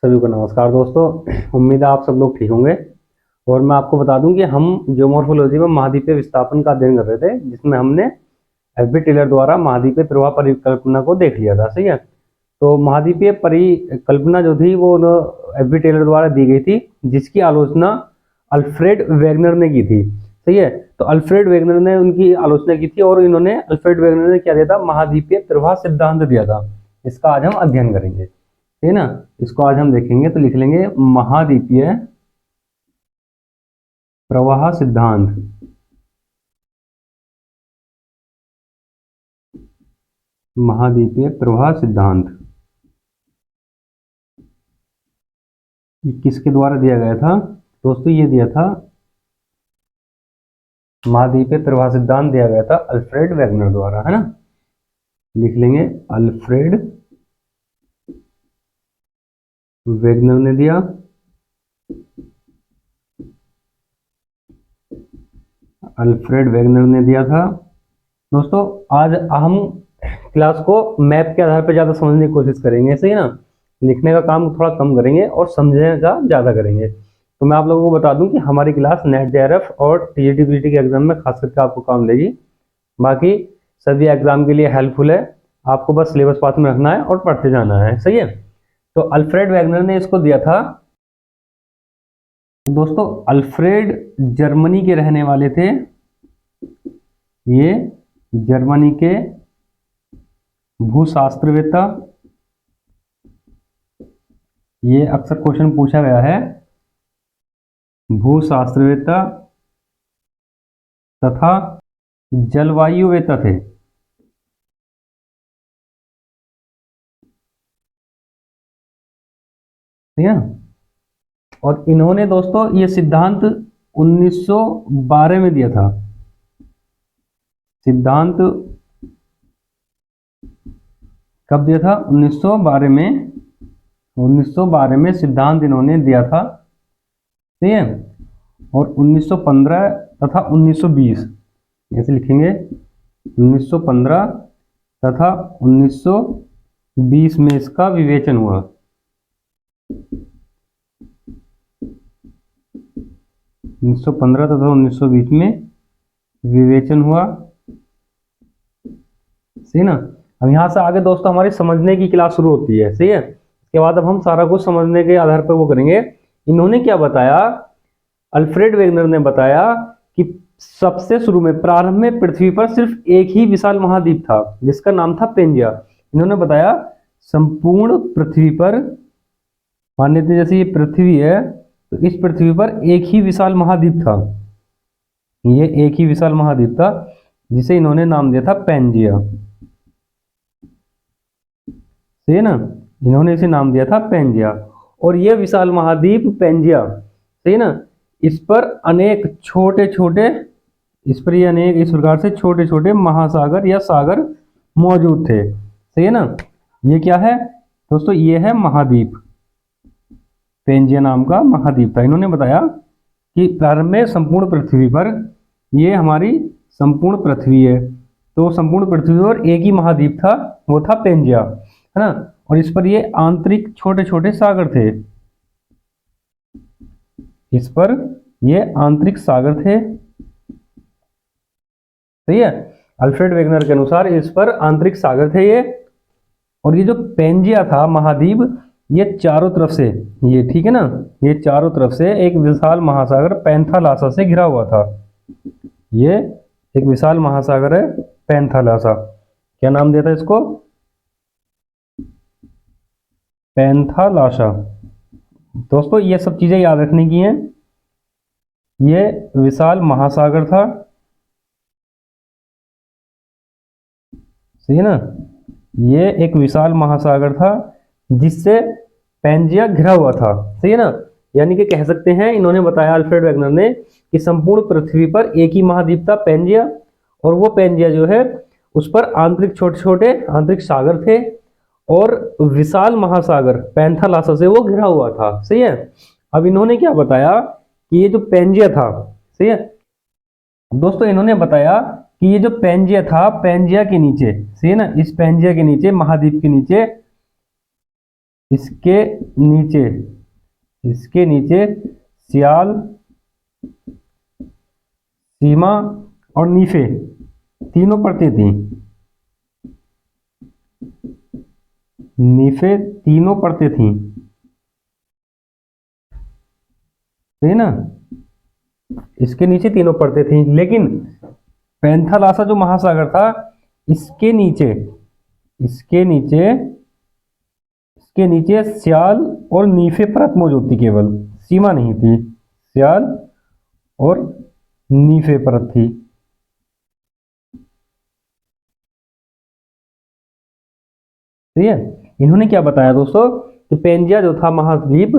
सभी को नमस्कार दोस्तों। उम्मीद है आप सब लोग ठीक होंगे। और मैं आपको बता दूं कि हम जियोमॉर्फोलॉजी में महाद्वीपीय विस्थापन का अध्ययन कर रहे थे, जिसमें हमने एफ.बी. टेलर द्वारा महाद्वीपीय प्रवाह परिकल्पना को देख लिया था। सही है। तो महाद्वीपीय परिकल्पना जो थी वो एफ.बी. टेलर द्वारा दी गई थी, जिसकी आलोचना अल्फ्रेड वेगनर ने की थी। सही है। तो अल्फ्रेड वेगनर ने उनकी आलोचना की थी और इन्होंने अल्फ्रेड वेगनर ने क्या दिया था, महाद्वीपीय प्रवाह सिद्धांत दिया था। इसका आज हम अध्ययन करेंगे, ठीक है ना। इसको आज हम देखेंगे, तो लिख लेंगे महाद्वीपीय प्रवाह सिद्धांत। महाद्वीपीय प्रवाह सिद्धांत ये किसके द्वारा दिया गया था दोस्तों? ये दिया था, महाद्वीपीय प्रवाह सिद्धांत दिया गया था अल्फ्रेड वेगनर द्वारा, है ना। लिख लेंगे अल्फ्रेड वेगनर ने दिया। अल्फ्रेड वेगनर ने दिया था। दोस्तों आज हम क्लास को मैप के आधार पर ज़्यादा समझने की कोशिश करेंगे, सही है ना। लिखने का काम थोड़ा कम करेंगे और समझने का ज़्यादा करेंगे। तो मैं आप लोगों को बता दूं कि हमारी क्लास नेट जेआरएफ और टीजीटी पीटी के एग्जाम में खास करके आपको काम लेगी। बाकी सभी एग्जाम के लिए हेल्पफुल है। आपको बस सिलेबस पास में रखना है और पढ़ते जाना है, सही है। तो अल्फ्रेड वेगनर ने इसको दिया था। दोस्तों अल्फ्रेड जर्मनी के रहने वाले थे। ये जर्मनी के भूशास्त्रवेत्ता। ये अक्सर क्वेश्चन पूछा गया है। भूशास्त्रवेत्ता तथा जलवायुवेत्ता थे। ठीक है। और इन्होंने दोस्तों ये सिद्धांत 1912 में दिया था। सिद्धांत कब दिया था? 1912 में। 1912 में सिद्धांत इन्होंने दिया था, ठीक है। और 1915 तथा 1920 ऐसे लिखेंगे। 1915 तथा 1920 में इसका विवेचन हुआ। 1915 तथा 1920 में विवेचन हुआ, सही ना। अब यहाँ से आगे दोस्तों हमारी समझने की क्लास शुरू होती है, सही है। इसके बाद अब हम सारा कुछ समझने के आधार पर वो करेंगे। इन्होंने क्या बताया, अल्फ्रेड वेगनर ने बताया कि सबसे शुरू में प्रारंभ में पृथ्वी पर सिर्फ एक ही विशाल महाद्वीप था, जिसका नाम था पेंजिया। इन्होंने बताया संपूर्ण पृथ्वी पर, मान लेते जैसे ये पृथ्वी है, तो इस पृथ्वी पर एक ही विशाल महाद्वीप था। ये एक ही विशाल महाद्वीप था जिसे इन्होंने नाम दिया था पेंजिया, सही है ना। इन्होंने इसे नाम दिया था पेंजिया। और यह विशाल महाद्वीप पेंजिया, सही है ना, इस पर अनेक छोटे छोटे, इस पर ये अनेक इस प्रकार से छोटे छोटे महासागर या सागर मौजूद थे, सही है ना। ये क्या है दोस्तों? ये है महाद्वीप। पेंजिया नाम का महाद्वीप था। इन्होंने बताया कि प्रारंभ में संपूर्ण पृथ्वी पर, ये हमारी संपूर्ण पृथ्वी है, तो संपूर्ण पृथ्वी पर एक ही महाद्वीप था, वो था पेंजिया, है ना। और इस पर ये आंतरिक छोटे छोटे सागर थे। इस पर ये आंतरिक सागर थे, सही है। अल्फ्रेड वेगनर के अनुसार इस पर आंतरिक सागर थे ये। और ये जो पेंजिया था महाद्वीप, ये चारों तरफ से, ये ठीक है ना, ये चारों तरफ से एक विशाल महासागर पैंथालासा से घिरा हुआ था। ये एक विशाल महासागर है पैंथालासा। क्या नाम दिया था इसको? पैंथालासा। दोस्तों ये सब चीजें याद रखने की हैं। ये विशाल महासागर था, सही है ना। ये एक विशाल महासागर था जिससे पेंजिया घिरा हुआ था, सही है ना। यानी कि कह सकते हैं, इन्होंने बताया अल्फ्रेड वेगनर ने, कि संपूर्ण पृथ्वी पर एक ही महाद्वीप था पेंजिया, और वो पेंजिया जो है उस पर आंतरिक छोटे छोटे आंतरिक सागर थे, और विशाल महासागर पैंथालासा से वो घिरा हुआ था, सही है। अब इन्होंने क्या बताया कि ये जो पेंजिया था, सही है दोस्तों, इन्होंने बताया कि ये जो पेंजिया था, पेंजिया के नीचे, सही है ना, इस पेंजिया के नीचे, महाद्वीप के नीचे इसके नीचे, इसके नीचे सियाल, सीमा और नीफे तीनों परतें थी। नीफे तीनों परतें थी, सही ना। इसके नीचे तीनों परतें थी, लेकिन पैंथालासा जो महासागर था, इसके नीचे, इसके नीचे, इसके नीचे सियाल और नीफे परत मौजूद थी, केवल सीमा नहीं थी, सियाल और नीफे परत थी। ठीक है। इन्होंने क्या बताया दोस्तों कि पेंजिया जो था महाद्वीप,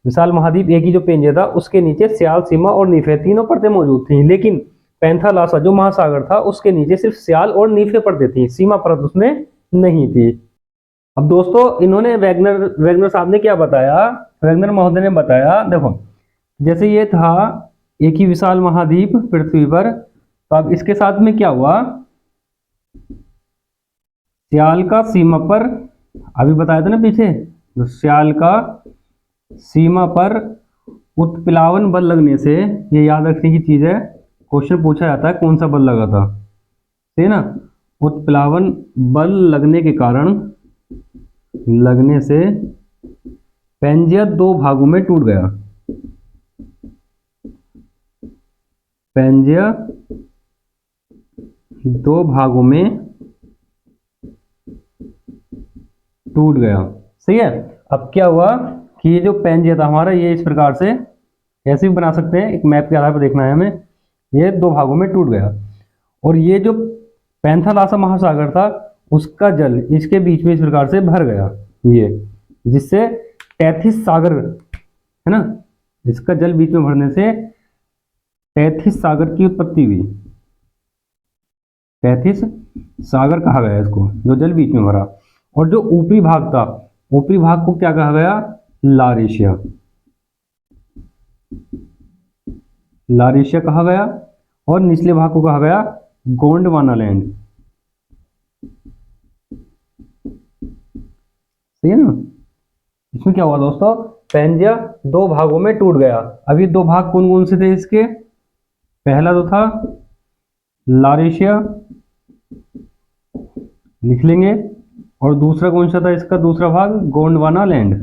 विशाल महाद्वीप एक ही जो पेंजिया था, उसके नीचे सियाल, सीमा और नीफे तीनों परतें मौजूद थी, लेकिन पैंथालासा जो महासागर था, उसके नीचे सिर्फ सियाल और नीफे परतें थी, सीमा परत उसमें नहीं थी। अब दोस्तों इन्होंने वैगनर वैगनर साहब ने क्या बताया, वैगनर महोदय ने बताया, देखो जैसे ये था एक ही विशाल महाद्वीप पृथ्वी पर, तो अब इसके साथ में क्या हुआ, सियाल का सीमा पर, अभी बताया था ना पीछे, तो सियाल का सीमा पर उत्प्लावन बल लगने से, ये याद रखने की चीज है, क्वेश्चन पूछा जाता है कौन सा बल लगा था, है ना। उत्प्लावन बल लगने के कारण, लगने से पेंजिया दो भागों में टूट गया। पेंजिया दो भागों में टूट गया, सही है। अब क्या हुआ कि ये जो पेंजिया था हमारा, ये इस प्रकार से ऐसे भी बना सकते हैं, एक मैप के आधार पर देखना है हमें, ये दो भागों में टूट गया, और ये जो पैंथालासा महासागर था, उसका जल इसके बीच में इस प्रकार से भर गया, ये जिससे तैथिस सागर, है ना, इसका जल बीच में भरने से तैथिस सागर की उत्पत्ति हुई। तैथिस सागर कहा गया इसको, जो जल बीच में भरा। और जो ऊपरी भाग था, ऊपरी भाग को क्या कहा गया, लारेशिया, लारेशिया कहा गया, और निचले भाग को कहा गया गोंडवाना लैंड, सही है ना। इसमें क्या हुआ दोस्तों, पेंजिया दो भागों में टूट गया। अब ये दो भाग कौन कौन से थे इसके, पहला तो था लारेशिया, लिख लेंगे, और दूसरा कौन सा था इसका दूसरा भाग, गोंडवाना लैंड।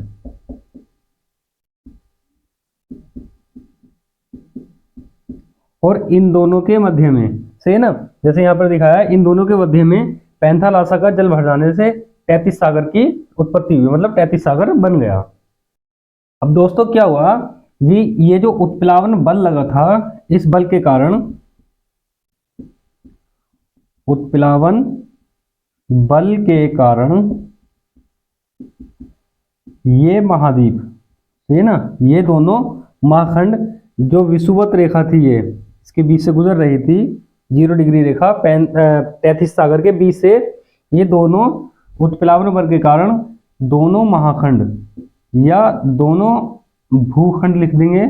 और इन दोनों के मध्य में, सही है ना, जैसे यहाँ पर दिखाया है, इन दोनों के मध्य में पैंथालासा का जल भर जाने से तैथिस सागर की उत्पत्ति हुई, मतलब तैथिस सागर बन गया। अब दोस्तों क्या हुआ जी, ये जो उत्प्लावन बल लगा था, इस बल के कारण, उत्प्लावन बल के कारण ये महाद्वीप, ये ना, ये दोनों महाखंड जो विषुवत रेखा थी, ये इसके बीच से गुजर रही थी, 0 डिग्री रेखा तैथिस सागर के बीच से, ये दोनों उत्प्लावन बल के कारण दोनों महाखंड या दोनों भूखंड, लिख देंगे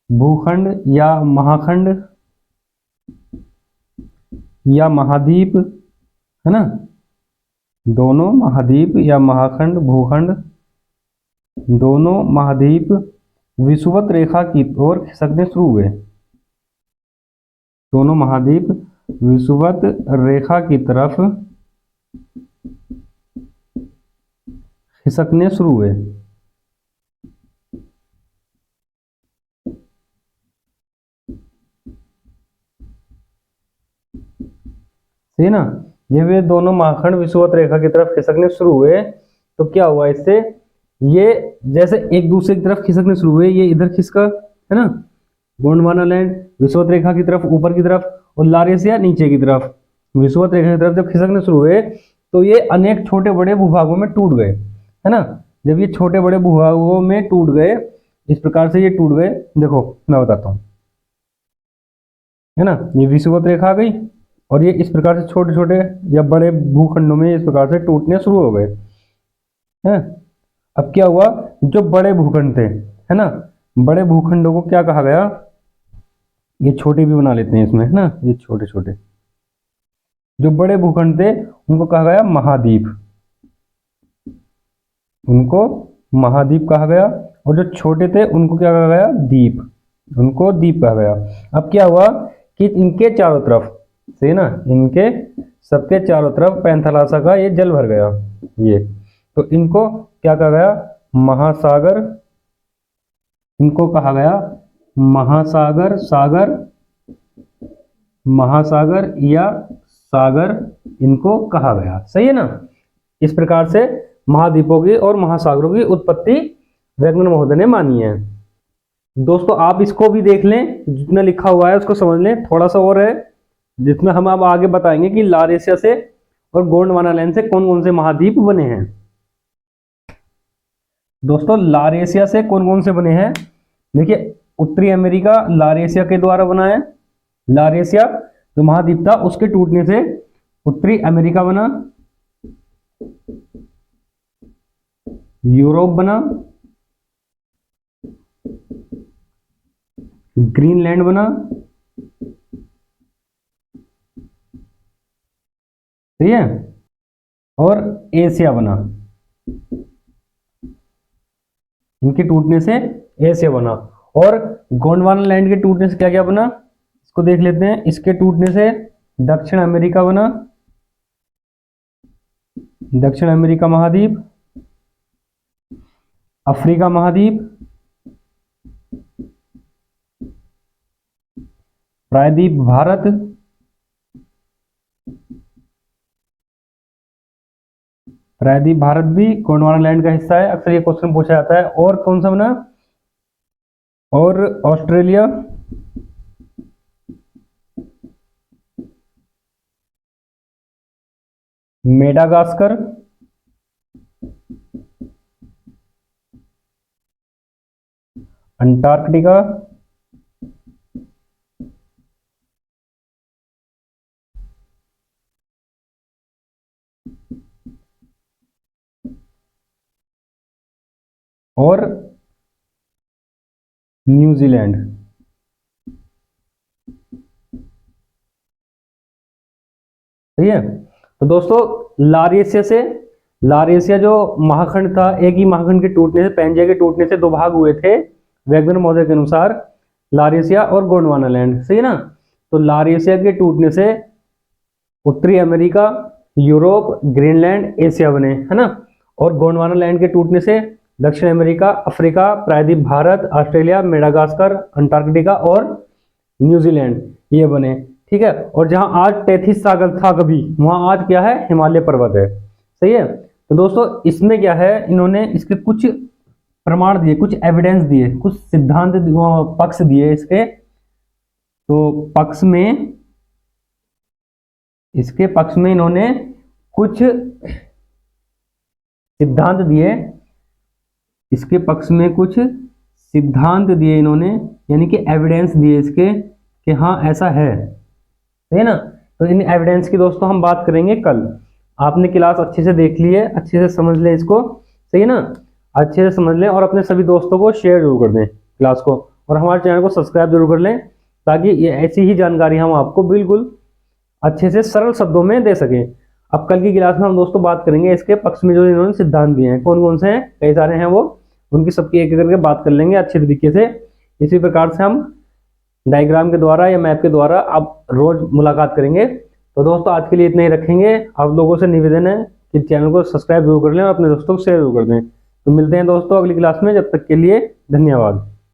भूखंड या महाखंड या महाद्वीप, है ना, दोनों महाद्वीप या महाखंड भूखंड, दोनों महाद्वीप विषुवत रेखा की ओर खिसकने शुरू हुए। दोनों महाद्वीप विषुवत रेखा की तरफ खिसकने शुरू हुए। सही ना, ये वे दोनों महाखंड विषुवत रेखा की तरफ खिसकने शुरू हुए, तो क्या हुआ इससे, ये जैसे एक दूसरे की तरफ खिसकने शुरू हुए, ये इधर खिसका, है ना, गोंडवाना लैंड विषुवत रेखा की तरफ ऊपर की तरफ, और लारेशिया नीचे की तरफ, विषुवत रेखा की तरफ जब खिसकने शुरू हुए, तो ये अनेक छोटे बड़े भूभागों में टूट गए, है ना। जब ये छोटे बड़े भूभागों में टूट गए, इस प्रकार से ये टूट गए, देखो मैं बताता हूँ, है ना, ये विषुवत रेखा आ गई, और ये इस प्रकार से छोटे छोटे या बड़े भूखंडों में इस प्रकार से टूटने शुरू हो गए, हैं। अब क्या हुआ, जो बड़े भूखंड थे, है ना, बड़े भूखंडों को क्या कहा गया, ये छोटे भी बना लेते हैं इसमें, है ना, ये छोटे छोटे जो बड़े भूखंड थे उनको कहा गया महाद्वीप, उनको महाद्वीप कहा गया, और जो छोटे थे उनको क्या कहा गया, द्वीप, उनको द्वीप कहा गया। अब क्या हुआ कि इनके चारों तरफ, सही ना, इनके सबके चारों तरफ पैंथालासा का ये जल भर गया, ये, तो इनको क्या कहा गया, महासागर, इनको कहा गया महासागर, सागर, महासागर या सागर इनको कहा गया, सही है ना। इस प्रकार से महाद्वीपों की और महासागरों की उत्पत्ति वैज्ञानिक महोदय ने मानी है। दोस्तों आप इसको भी देख लें, जितना लिखा हुआ है उसको समझ लें, थोड़ा सा और है जिसमें हम अब आगे बताएंगे कि लारेशिया से और गोंडवाना लैंड से कौन कौन से महाद्वीप बने हैं। दोस्तों लारेशिया से कौन कौन से बने हैं, देखिए उत्तरी अमेरिका लारेशिया के द्वारा बना है। लारेशिया जो महाद्वीप था उसके टूटने से उत्तरी अमेरिका बना, यूरोप बना, ग्रीनलैंड बना, सही है, और एशिया बना। इनके टूटने से एशिया बना। और गोंडवाना लैंड के टूटने से क्या क्या बना, इसको देख लेते हैं। इसके टूटने से दक्षिण अमेरिका बना, दक्षिण अमेरिका महाद्वीप, अफ्रीका महाद्वीप, प्रायद्वीप भारत, प्रायद्वीप भारत भी गोंडवाना लैंड का हिस्सा है, अक्सर ये क्वेश्चन पूछा जाता है। और कौन सा बना, और ऑस्ट्रेलिया, मेडागास्कर, अंटार्कटिका, और न्यूजीलैंड। सही है। तो दोस्तों लारेशिया जो महाखंड था, एक ही महाखंड के टूटने से, पैंजिया के टूटने से दो भाग हुए थे वैज्ञानिक महोदय के अनुसार, लारेशिया और गोंडवाना लैंड, सही है ना। तो लारेशिया के टूटने से उत्तरी अमेरिका, यूरोप, ग्रीनलैंड, एशिया बने, है ना। और गोंडवाना लैंड के टूटने से दक्षिण अमेरिका, अफ्रीका, प्रायद्वीप भारत, ऑस्ट्रेलिया, मेडागास्कर, अंटार्कटिका और न्यूजीलैंड ये बने, ठीक है। और जहां आज टेथिस सागर था कभी, वहां आज क्या है, हिमालय पर्वत है, सही है। तो दोस्तों इसमें क्या है, इन्होंने इसके कुछ प्रमाण दिए, कुछ एविडेंस दिए, कुछ सिद्धांत पक्ष दिए इसके। तो इसके पक्ष में इन्होंने कुछ सिद्धांत दिए, इसके पक्ष में कुछ सिद्धांत दिए इन्होंने, यानी कि एविडेंस दिए इसके कि हाँ ऐसा है ना। तो इन एविडेंस की दोस्तों हम बात करेंगे कल। आपने क्लास अच्छे से देख ली है, अच्छे से समझ लें इसको, सही है ना, अच्छे से समझ लें और अपने सभी दोस्तों को शेयर जरूर कर दें क्लास को, और हमारे चैनल को सब्सक्राइब जरूर कर लें, ताकि ये ऐसी ही जानकारी हम आपको बिल्कुल अच्छे से सरल शब्दों में दे सकें। अब कल की क्लास में हम दोस्तों बात करेंगे इसके पक्ष में जो इन्होंने सिद्धांत दिए हैं, कौन कौन से हैं, कई सारे हैं, वो उनकी सबकी एक एक करके बात कर लेंगे अच्छे तरीके से। इसी प्रकार से हम डायग्राम के द्वारा या मैप के द्वारा अब रोज मुलाकात करेंगे। तो दोस्तों आज के लिए इतना ही रखेंगे। आप लोगों से निवेदन है कि चैनल को सब्सक्राइब जरूर कर लें और अपने दोस्तों को शेयर जरूर कर दें। तो मिलते हैं दोस्तों अगली क्लास में, जब तक के लिए धन्यवाद।